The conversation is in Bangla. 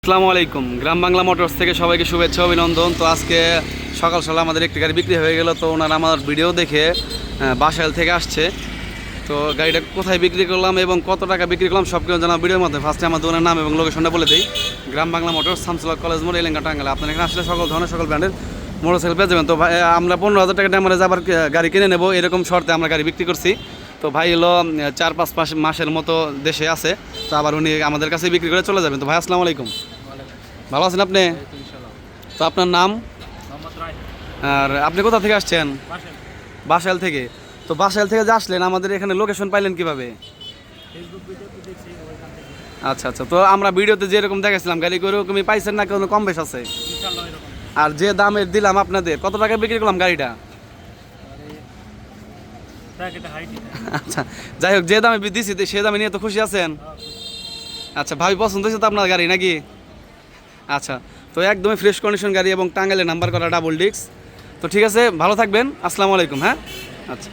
আসসালামু আলাইকুম। গ্রাম বাংলা মোটরস থেকে সবাইকে শুভেচ্ছা অভিনন্দন। তো আজকে সকাল সকাল আমাদের একটি গাড়ি বিক্রি হয়ে গেল। তো ওনারা আমার ভিডিও দেখে বাসাইল থেকে আসছে। তো গাড়িটা কোথায় বিক্রি করলাম এবং কত টাকা বিক্রি করলাম সব কিছু জানা ভিডিওর মধ্যে। ফার্স্টে আমার দোকানের নাম এবং লোকেশনটা বলে দিই। গ্রাম বাংলা মোটরস, শামসুল্লাহ কলেজ মোড়, এলেঙ্গা, টাঙ্গাইল। আপনার এখানে আসলে সকল ধরনের সকল ব্র্যান্ডের মোটরসাইকেল পেয়ে যাবেন। তো ভাই আমরা 15,000 টাকা ড্যামারে যাবার গাড়ি কিনে নেব এরকম শর্তে আমরা গাড়ি বিক্রি করছি। তো ভাই হলো 4-5 মাসের মতো দেশে আছে। তো আবার উনি আমাদের কাছে বিক্রি করে চলে যাবেন। তো ভাই আসসালামু আলাইকুম, ভালো আছেন আপনি? তো আপনার নাম আর আপনি কোথা থেকে আসছেন? বাসাইল থেকে। তো বাসাইল থেকে যে আসলেন আমাদের এখানে লোকেশন পাইলেন কিভাবে? আচ্ছা আচ্ছা। তো আমরা ভিডিওতে যেরকম দেখেছিলাম গাড়ি ওরকমই পাইছেন না কোনো কম বেশ আছে? আর যে দামের দিলাম আপনাদের, কত টাকা বিক্রি করলাম গাড়িটা? আচ্ছা, যাই হোক, যে দামে দিছি সে দামে নিয়ে তো খুশি আছেন? আচ্ছা, ভাবি পছন্দ হয়েছে তো আপনার গাড়ি নাকি? আচ্ছা, তো একদমই ফ্রেশ কন্ডিশন গাড়ি এবং টাঙ্গাইলে নাম্বার করা ডাবল ডিস্ক। তো ঠিক আছে, ভালো থাকবেন, আসসালামু আলাইকুম। হ্যাঁ, আচ্ছা।